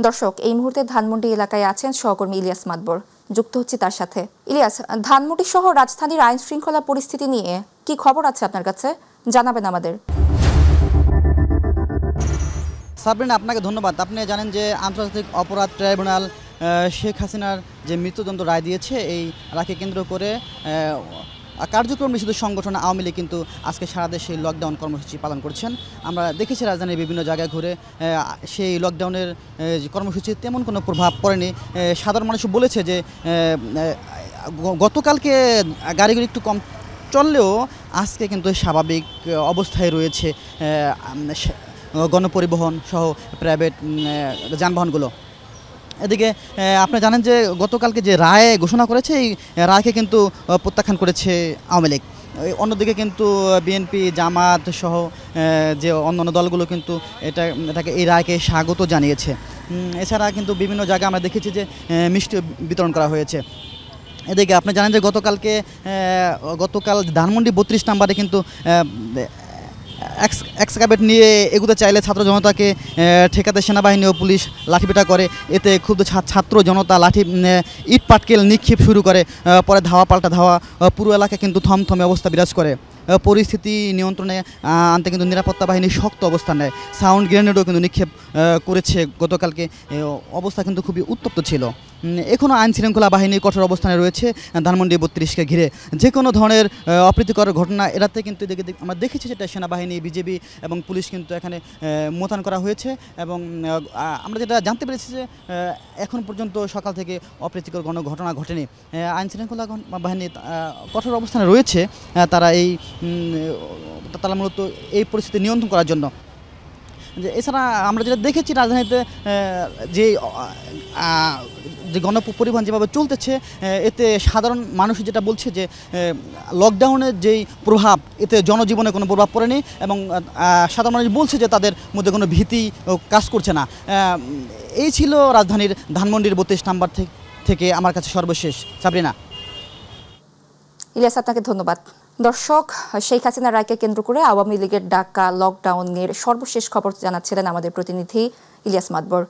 দর্শক এই মুহূর্তে ধানমন্ডি এলাকায় আছেন সহকর্মী ইলিয়াস মাদবর, যুক্ত হচ্ছে তার সাথে। ইলিয়াস, ধানমন্ডি সহ রাজধানীর আইন শৃঙ্খলা পরিস্থিতি নিয়ে কি খবর আছে আপনার কাছে, জানাবেন আমাদের। সাবরিনা, আপনাকে ধন্যবাদ। আপনি জানেন যে আন্তর্জাতিক অপরাধ ট্রাইব্যুনাল শেখ হাসিনার যে মৃত্যুদণ্ড রায় দিয়েছে, এই রায়কে কেন্দ্র করে কার্যক্রম নিষিদ্ধ সংগঠন আওয়ামী লীগ কিন্তু আজকে সারা দেশে লকডাউন কর্মসূচি পালন করছেন। আমরা দেখেছি রাজধানীর বিভিন্ন জায়গায় ঘুরে সেই লকডাউনের কর্মসূচির তেমন কোনো প্রভাব পড়েনি। সাধারণ মানুষ বলেছে যে গতকালকে গাড়িগুলি একটু কম চললেও আজকে কিন্তু স্বাভাবিক অবস্থায় রয়েছে গণপরিবহন সহ প্রাইভেট যানবাহনগুলো। এদিকে আপনি জানেন যে গতকালকে যে রায় ঘোষণা করেছে, এই রায়কে কিন্তু প্রত্যাখ্যান করেছে আওয়ামী লীগ। অন্যদিকে কিন্তু বিএনপি, জামাত সহ যে অন্যান্য দলগুলো কিন্তু এটাকে এই রায়কে স্বাগত জানিয়েছে। এছাড়া কিন্তু বিভিন্ন জায়গায় আমরা দেখেছি যে মিষ্টি বিতরণ করা হয়েছে। এদিকে আপনি জানেন যে গতকাল ধানমন্ডি 32 নম্বরে কিন্তু এক্সকাভেট নিয়ে এগুতে চাইলে ছাত্র জনতাকে ঠেকাতে সেনাবাহিনী ও পুলিশ লাঠিপেটা করে। এতে ক্ষুব্ধ ছাত্র জনতা লাঠি ইট পাটকেল নিক্ষেপ শুরু করে। পরে ধাওয়া পাল্টা ধাওয়া, পুরো এলাকায় কিন্তু থমথমে অবস্থা বিরাজ করে। পরিস্থিতি নিয়ন্ত্রণে আনতে কিন্তু নিরাপত্তা বাহিনী শক্ত অবস্থান নেয়। সাউন্ড গ্রেনেডও কিন্তু নিক্ষেপ করেছে। গতকালকে অবস্থা কিন্তু খুবই উত্তপ্ত ছিল। এখনও আইন শৃঙ্খলা বাহিনী কঠোর অবস্থানে রয়েছে ধানমন্ডি 32কে ঘিরে। যে কোনো ধরনের অপ্রীতিকর ঘটনা এড়াতে কিন্তু আমরা দেখেছি যেটা সেনাবাহিনী, বিজেপি এবং পুলিশ কিন্তু এখানে মোতায়েন করা হয়েছে। এবং আমরা যেটা জানতে পেরেছি যে এখন পর্যন্ত সকাল থেকে অপ্রীতিকর ঘটনা ঘটেনি। আইন শৃঙ্খলা বাহিনী কঠোর অবস্থানে রয়েছে। তারা মূলত এই পরিস্থিতি নিয়ন্ত্রণ করার জন্য। এছাড়া আমরা যেটা দেখেছি রাজধানীতে যে গণপরিবহন যেভাবে চলতেছে, এতে সাধারণ মানুষ যেটা বলছে যে লকডাউনের যেই প্রভাব, এতে জনজীবনে কোনো প্রভাব পড়েনি এবং সাধারণ মানুষ বলছে যে তাদের মধ্যে কোনো ভীতি কাজ করছে না। এই ছিল রাজধানীর ধানমন্ডির 32 নম্বর থেকে আমার কাছে সর্বশেষ। সাবরিনা। ইলিয়াস, আপনাকে ধন্যবাদ। দর্শক, শেখ হাসিনার রায়কে কেন্দ্র করে আওয়ামী লীগের ডাকা লকডাউনের সর্বশেষ খবর জানাচ্ছিলেন আমাদের প্রতিনিধি ইলিয়াস মাদবর।